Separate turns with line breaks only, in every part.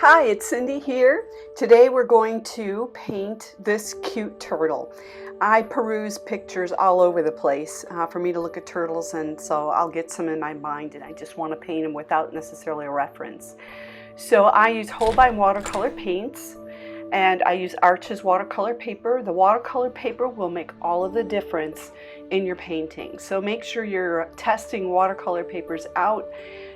Hi, it's Cindy here. Today we're going to paint this cute turtle. I peruse pictures all over the place for me to look at turtles, and so I'll get some in my mind and I just want to paint them without necessarily a reference. So I use Holbein watercolor paints and I use Arches watercolor paper. The watercolor paper will make all of the difference in your painting. So make sure you're testing watercolor papers out.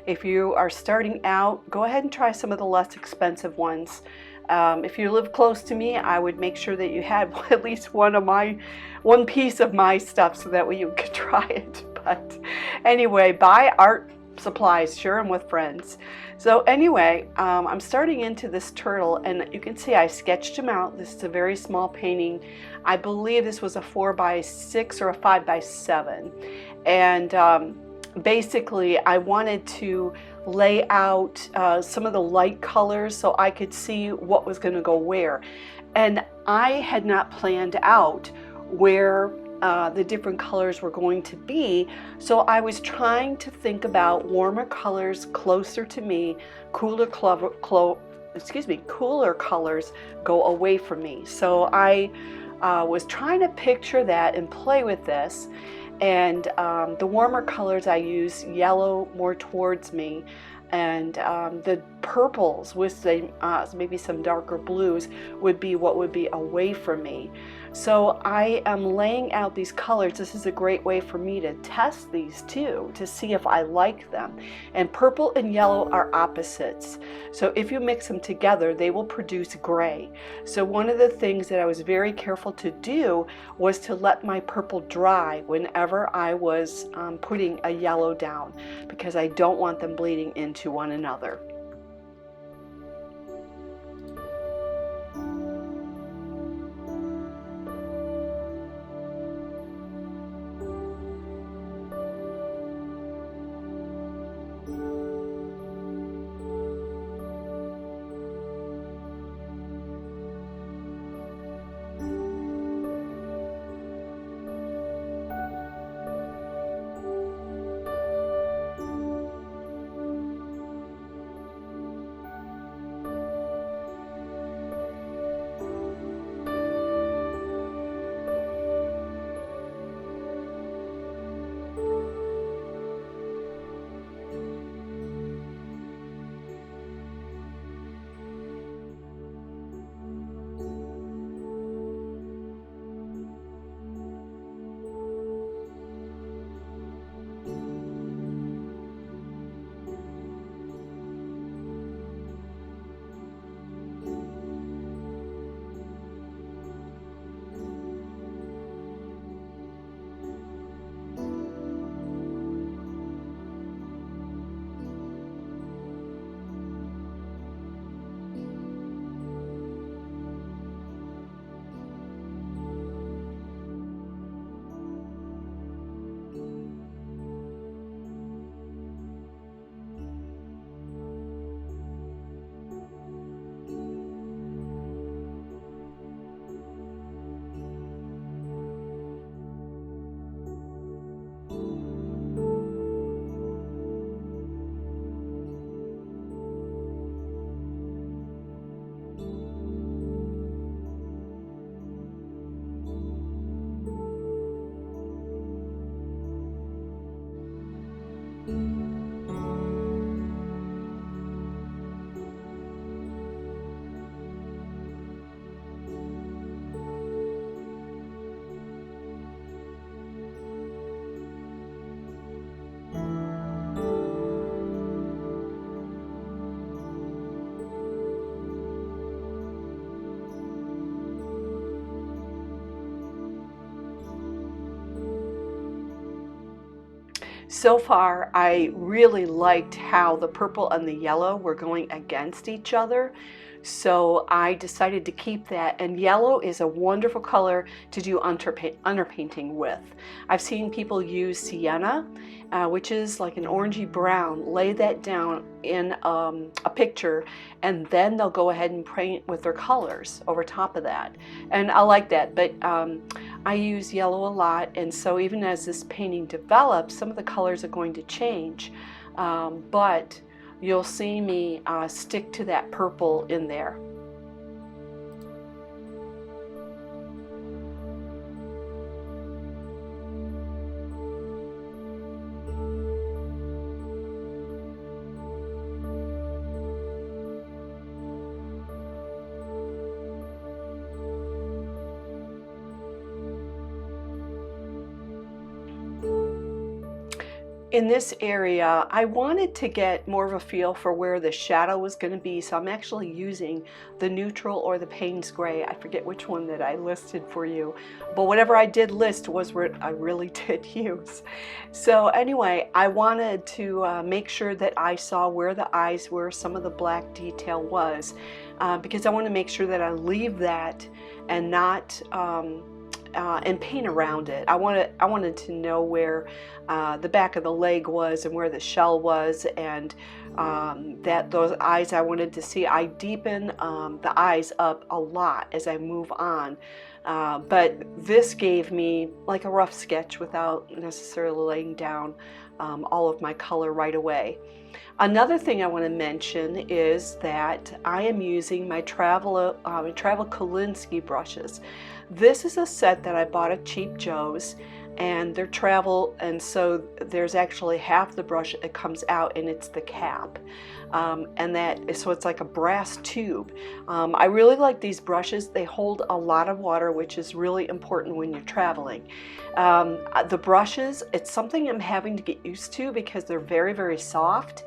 If you are starting out, go ahead and try some of the less expensive ones. If you live close to me, I would make sure that you had at least one piece of my stuff so that way you could try it. But anyway, buy art supplies, share them with friends. So anyway, I'm starting into this turtle, and you can see I sketched him out. This is a very small painting. I believe this was a 4x6 or a 5x7, and basically I wanted to lay out some of the light colors so I could see what was going to go where, and I had not planned out where the different colors were going to be, so I was trying to think about warmer colors closer to me, cooler colors go away from me. So I was trying to picture that and play with this. And the warmer colors I use yellow more towards me, and the purples with maybe some darker blues would be what would be away from me. So I am laying out these colors. This is a great way for me to test these too, to see if I like them. And purple and yellow are opposites. So if you mix them together, they will produce gray. So one of the things that I was very careful to do was to let my purple dry whenever I was putting a yellow down, because I don't want them bleeding into one another. So far, I really liked how the purple and the yellow were going against each other. So I decided to keep that, and yellow is a wonderful color to do underpainting with. I've seen people use sienna, which is like an orangey brown, lay that down in a picture, and then they'll go ahead and paint with their colors over top of that. And I like that, but I use yellow a lot, and so even as this painting develops, some of the colors are going to change, but you'll see me stick to that purple in there. In this area, I wanted to get more of a feel for where the shadow was going to be, so I'm actually using the neutral or the Payne's gray. I forget which one that I listed for you, but whatever I did list was what I really did use. So anyway, I wanted to make sure that I saw where the eyes were, some of the black detail was, because I want to make sure that I leave that and not and paint around it. I wanted to know where the back of the leg was and where the shell was, and that those eyes I wanted to see. I deepen the eyes up a lot as I move on, but this gave me like a rough sketch without necessarily laying down all of my color right away. Another thing I want to mention is that I am using my travel Kolinsky brushes. This is a set that I bought at Cheap Joe's, and they're travel, and so there's actually half the brush that comes out, and it's the cap, so it's like a brass tube. I really like these brushes. They hold a lot of water, which is really important when you're traveling. The brushes, it's something I'm having to get used to because they're very, very soft.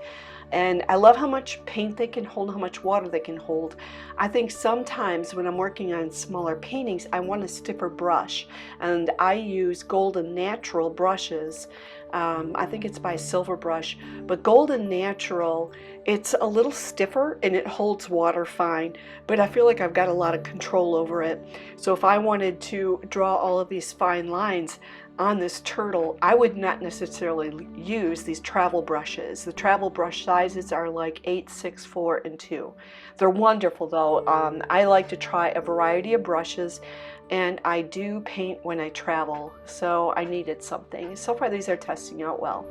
And I love how much paint they can hold, how much water they can hold. I think sometimes when I'm working on smaller paintings, I want a stiffer brush. And I use Golden Natural brushes. I think it's by Silver Brush. But Golden Natural, it's a little stiffer and it holds water fine. But I feel like I've got a lot of control over it. So if I wanted to draw all of these fine lines on this turtle, I would not necessarily use these travel brushes. The travel brush sizes are like 8, 6, 4, and 2. They're wonderful though. I like to try a variety of brushes, and I do paint when I travel, so I needed something. So far these are testing out well.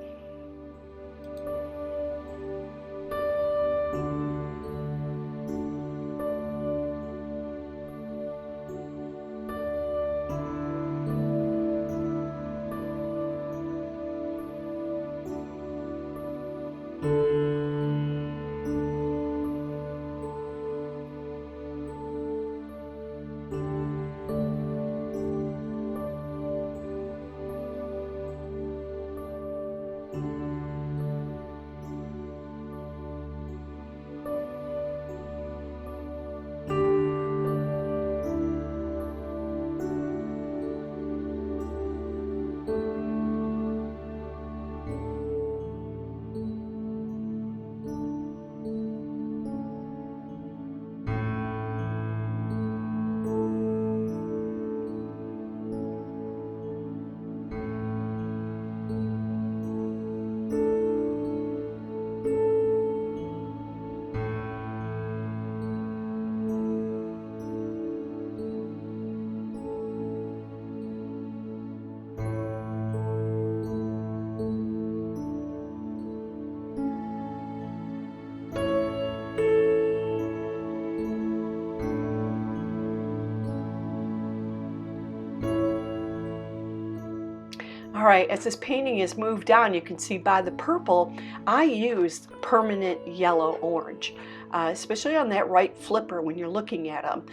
All right, as this painting is moved down, you can see by the purple, I used permanent yellow orange, especially on that right flipper when you're looking at them.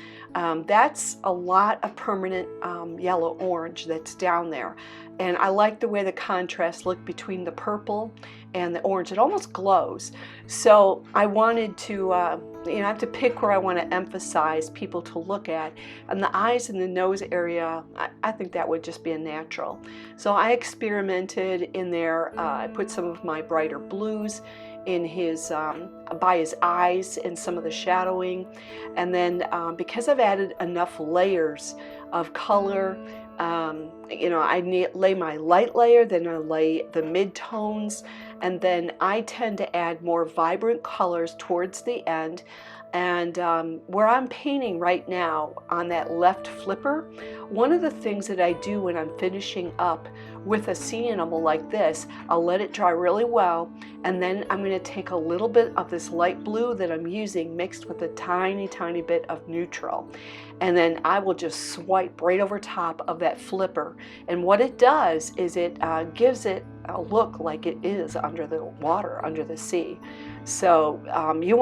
That's a lot of permanent yellow orange that's down there. And I like the way the contrast looked between the purple and the orange. It almost glows. So I wanted to, I have to pick where I want to emphasize people to look at. And the eyes and the nose area, I think that would just be a natural. So I experimented in there. I put some of my brighter blues in his, by his eyes and some of the shadowing. And then because I've added enough layers of color, I lay my light layer, then I lay the mid-tones, and then I tend to add more vibrant colors towards the end. And where I'm painting right now on that left flipper, one of the things that I do when I'm finishing up with a sea animal like this, I'll let it dry really well, and then I'm going to take a little bit of this light blue that I'm using mixed with a tiny bit of neutral, and then I will just swipe right over top of that flipper. And what it does is it gives it a look like it is under the water, under the sea. So you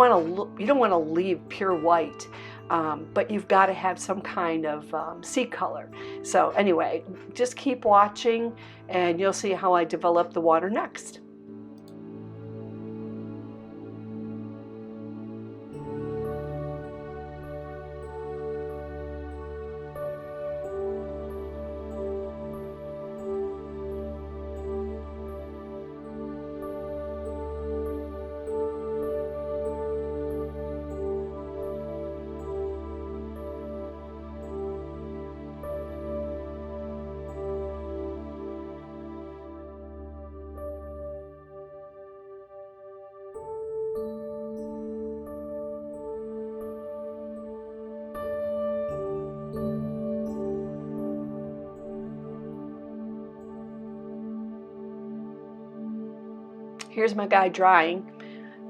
don't want to leave pure white, but you've got to have some kind of sea color. So anyway, just keep watching and you'll see how I develop the water next. Here's my guy drying,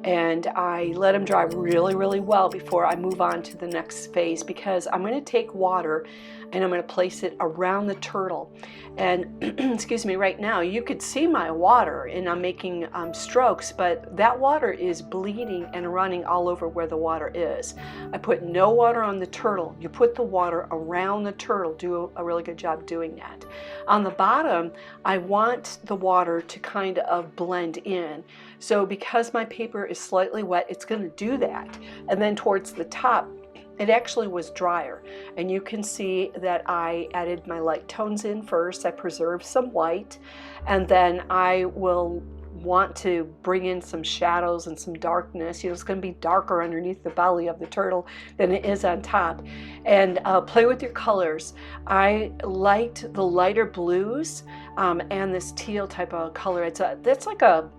and I let him dry really well before I move on to the next phase, because I'm going to take water and I'm going to place it around the turtle. And excuse me, right now you could see my water and I'm making strokes, but that water is bleeding and running all over where the water is. I put no water on the turtle. You put the water around the turtle. Do a really good job doing that. On the bottom, I want the water to kind of blend in. So because my paper is slightly wet, it's going to do that. And then towards the top, it actually was drier. And you can see that I added my light tones in first. I preserved some white, and then I will want to bring in some shadows and some darkness. You know, it's going to be darker underneath the belly of the turtle than it is on top. And play with your colors. I liked the lighter blues and this teal type of color. That's like a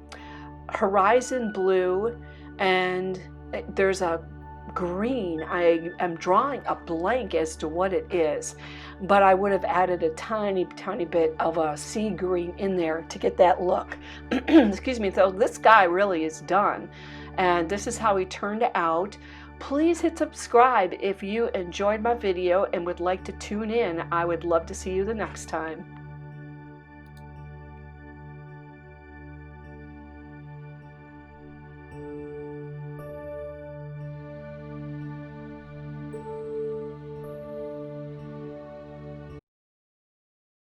horizon blue, and there's a green. I am drawing a blank as to what it is, but I would have added a tiny bit of a sea green in there to get that look. Excuse me. So this guy really is done, and this is how he turned out. Please hit subscribe if you enjoyed my video and would like to tune in. I would love to see you the next time.